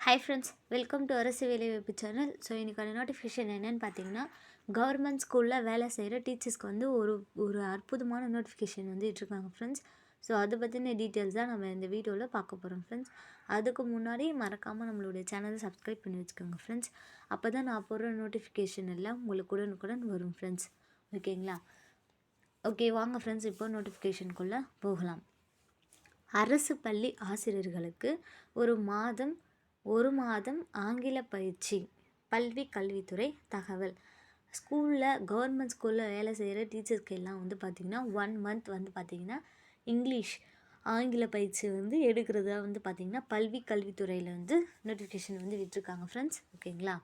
Hi friends, welcome to அரசு வேலைவாய்ப்பு channel. So இன்றைக்கான நோட்டிஃபிகேஷன் என்னென்னு பார்த்தீங்கன்னா, கவர்மெண்ட் ஸ்கூலில் வேலை செய்கிற டீச்சர்ஸ்க்கு வந்து ஒரு அற்புதமான நோட்டிஃபிகேஷன் வந்து இட்டிருக்காங்க ஃப்ரெண்ட்ஸ். ஸோ அதை பற்றின டீட்டெயில்ஸ் தான் நம்ம இந்த வீடியோவில் பார்க்க போகிறோம் ஃப்ரெண்ட்ஸ். அதுக்கு முன்னாடி மறக்காமல் நம்மளுடைய சேனலை சப்ஸ்கிரைப் பண்ணி வச்சுக்கோங்க ஃப்ரெண்ட்ஸ். அப்போ தான் நான் போடுற நோட்டிஃபிகேஷன் எல்லாம் உங்களுக்கு உடனுக்குடன் வரும் ஃப்ரெண்ட்ஸ். ஓகேங்களா? ஓகே, வாங்க ஃப்ரெண்ட்ஸ், இப்போ நோட்டிஃபிகேஷனுக்குள்ளே போகலாம். அரசு பள்ளி ஆசிரியர்களுக்கு ஒரு மாதம் ஆங்கில பயிற்சி. கல்வித்துறை தகவல். கவர்மெண்ட் ஸ்கூலில் வேலை செய்கிற டீச்சர்ஸ்க்கு எல்லாம் வந்து பார்த்திங்கன்னா 1 மந்த் வந்து பார்த்திங்கன்னா இங்கிலீஷ் ஆங்கில பயிற்சி வந்து எடுக்கிறதா வந்து பார்த்திங்கன்னா கல்வித்துறையில் வந்து நோட்டிஃபிகேஷன் வந்து விட்டுருக்காங்க ஃப்ரெண்ட்ஸ். ஓகேங்களா?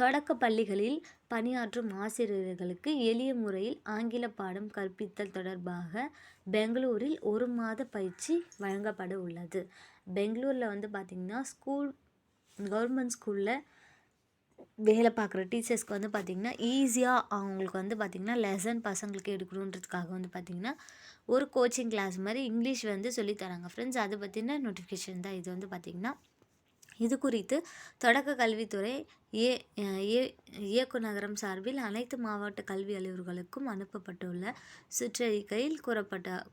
தொடக்க பள்ளிகளில் பணியாற்றும் ஆசிரியர்களுக்கு எளிய முறையில் ஆங்கில பாடம் கற்பித்தல் தொடர்பாக பெங்களூரில் 1 மாத பயிற்சி வழங்கப்பட உள்ளது. பெங்களூரில் வந்து பார்த்திங்கன்னா கவர்மெண்ட் ஸ்கூலில் வேலை பார்க்குற டீச்சர்ஸ்க்கு வந்து பார்த்திங்கன்னா ஈஸியாக அவங்களுக்கு வந்து பார்த்திங்கன்னா லெசன் பசங்களுக்கு எடுக்கணுன்றதுக்காக வந்து பார்த்திங்கன்னா ஒரு கோச்சிங் கிளாஸ் மாதிரி இங்கிலீஷ் வந்து சொல்லித்தராங்க ஃப்ரெண்ட்ஸ். அதை பற்றின நோட்டிஃபிகேஷன் தான் இது வந்து பார்த்திங்கன்னா. இது குறித்து தொடக்க கல்வித்துறை இயக்குநரகம் சார்பில் அனைத்து மாவட்ட கல்வி அலுவலர்களுக்கும் அனுப்பப்பட்டுள்ள சுற்றறிக்கையில்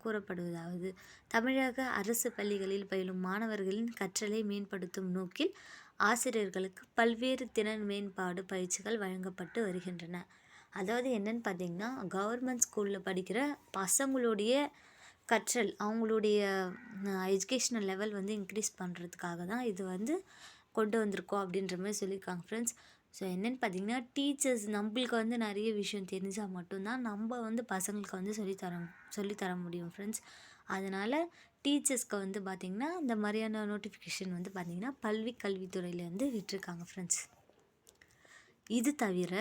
கூறப்படுவதாவது: தமிழக அரசு பள்ளிகளில் பயிலும் மாணவர்களின் கற்றலை மேம்படுத்தும் நோக்கில் ஆசிரியர்களுக்கு பல்வேறு திறன் மேம்பாடு பயிற்சிகள் வழங்கப்பட்டு வருகின்றன. அதாவது என்னன்னு பார்த்தீங்கன்னா, கவர்மெண்ட் ஸ்கூலில் படிக்கிற பசங்களுடைய கற்றல், அவங்களுடைய எஜுகேஷ்னல் லெவல் வந்து இன்க்ரீஸ் பண்ணுறதுக்காக தான் இது வந்து கொண்டு வந்திருக்கோம் அப்படின்ற மாதிரி சொல்லியிருக்காங்க ஃப்ரெண்ட்ஸ். ஸோ என்னென்னு பார்த்தீங்கன்னா, டீச்சர்ஸ் நம்மளுக்கு வந்து நிறைய விஷயம் தெரிஞ்சால் மட்டும்தான் நம்ம வந்து பசங்களுக்கு வந்து சொல்லித்தர முடியும் ஃப்ரெண்ட்ஸ். அதனால் டீச்சர்ஸ்க்கு வந்து பார்த்திங்கன்னா இந்த மாதிரியான நோட்டிஃபிகேஷன் வந்து பார்த்திங்கன்னா கல்வித்துறையிலேருந்து விட்டுருக்காங்க ஃப்ரெண்ட்ஸ். இது தவிர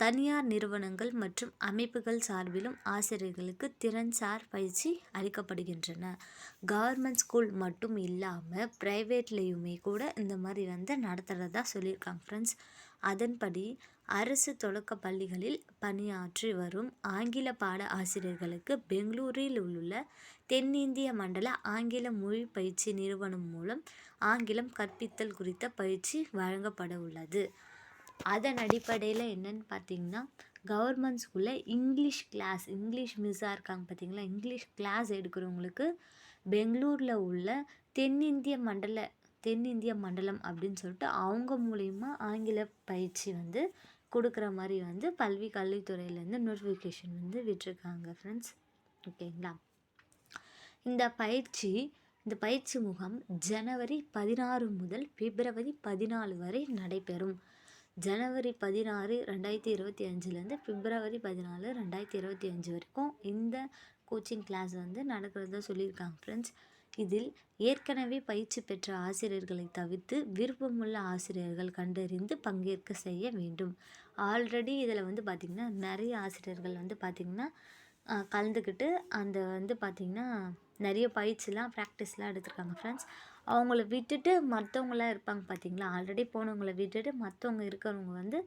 தனியார் நிறுவனங்கள் மற்றும் அமைப்புகள் சார்பிலும் ஆசிரியர்களுக்கு திறன்சார் பயிற்சி அளிக்கப்படுகின்றன. கவர்மெண்ட் ஸ்கூல் மட்டும் இல்லாமல் ப்ரைவேட்லேயுமே கூட இந்த மாதிரி வந்து நடத்துகிறதா சொல்லியிருக்காங்க ஃப்ரெண்ட்ஸ். அதன்படி அரசு தொடக்க பள்ளிகளில் பணியாற்றி வரும் ஆங்கில பாட ஆசிரியர்களுக்கு பெங்களூரில் உள்ள தென்னிந்திய மண்டல ஆங்கில மொழி பயிற்சி நிறுவனம் மூலம் ஆங்கிலம் கற்பித்தல் குறித்த பயிற்சி வழங்கப்பட உள்ளது. அதன் அடிப்படையில் என்னென்னு பார்த்தீங்கன்னா, கவர்மெண்ட் ஸ்கூலில் இங்கிலீஷ் மிஸ்ஸாக இருக்காங்க பார்த்தீங்களா, இங்கிலீஷ் கிளாஸ் எடுக்கிறவங்களுக்கு பெங்களூரில் உள்ள தென்னிந்திய மண்டலம் அப்படின்னு சொல்லிட்டு அவங்க மூலயமா ஆங்கில பயிற்சி வந்து கொடுக்குற மாதிரி வந்து கல்வித்துறையிலேருந்து நோட்டிஃபிகேஷன் வந்து விட்டுருக்காங்க ஃப்ரெண்ட்ஸ். ஓகேங்களா? இந்த பயிற்சி முகாம் ஜனவரி 16 முதல் பிப்ரவரி 14 வரை நடைபெறும். ஜனவரி 16, 2025 பிப்ரவரி 14, 2025 வரைக்கும் இந்த கோச்சிங் கிளாஸ் வந்து நடக்கிறதா சொல்லியிருக்காங்க ஃப்ரெண்ட்ஸ். இதில் ஏற்கனவே பயிற்சி பெற்ற ஆசிரியர்களை தவிர்த்து விருப்பமுள்ள ஆசிரியர்கள் கண்டறிந்து பங்கேற்க செய்ய வேண்டும். ஆல்ரெடி இதில் வந்து பார்த்திங்கன்னா நிறைய ஆசிரியர்கள் வந்து பார்த்திங்கன்னா கலந்துக்கிட்டு அந்த வந்து பார்த்திங்கன்னா நிறைய ப்ராக்டிஸ்லாம் எடுத்திருக்காங்க ஃப்ரெண்ட்ஸ். அவங்கள விட்டுட்டு மற்றவங்களாம் இருப்பாங்க பார்த்திங்களா, ஆல்ரெடி போனவங்கள விட்டுட்டு மற்றவங்க இருக்கிறவங்க வந்து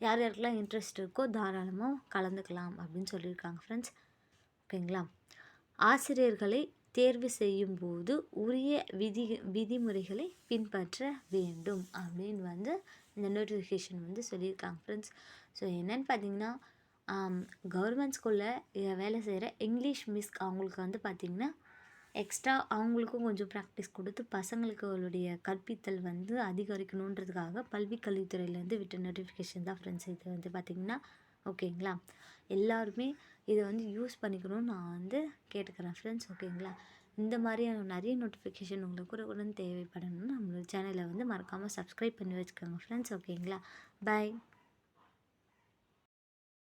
யார் யாருக்கெல்லாம் இன்ட்ரெஸ்ட் இருக்கோ தாராளமாக கலந்துக்கலாம் அப்படின்னு சொல்லியிருக்காங்க ஃப்ரெண்ட்ஸ். ஓகேங்களா? ஆசிரியர்களை தேர்வு செய்யும் போது உரிய விதிமுறைகளை பின்பற்ற வேண்டும் அப்படின்னு வந்து இந்த நோட்டிஃபிகேஷன் வந்து சொல்லியிருக்காங்க ஃப்ரெண்ட்ஸ். ஸோ என்னென்னு பார்த்தீங்கன்னா, கவர்மெண்ட் ஸ்கூலில் வேலை செய்கிற இங்கிலீஷ் மிஸ் அவங்களுக்கு வந்து பார்த்திங்கன்னா எக்ஸ்ட்ரா அவங்களுக்கும் கொஞ்சம் ப்ராக்டிஸ் கொடுத்து பசங்களுக்கு அவளுடைய கற்பித்தல் வந்து அதிகரிக்கணுன்றதுக்காக கல்வித்துறையிலேருந்து விட்ட நோட்டிஃபிகேஷன் தான் ஃப்ரெண்ட்ஸ் இது வந்து பார்த்திங்கன்னா. ஓகேங்களா? எல்லாருமே இதை வந்து யூஸ் பண்ணிக்கணும்னு நான் வந்து கேட்டுக்கிறேன் ஃப்ரெண்ட்ஸ். ஓகேங்களா? இந்த மாதிரியான நிறைய நோட்டிஃபிகேஷன் உங்களுக்கு கூட தேவைப்படணும்னு நம்மளோட சேனலை வந்து மறக்காமல் சப்ஸ்கிரைப் பண்ணி வச்சுக்கோங்க ஃப்ரெண்ட்ஸ். ஓகேங்களா? பாய்.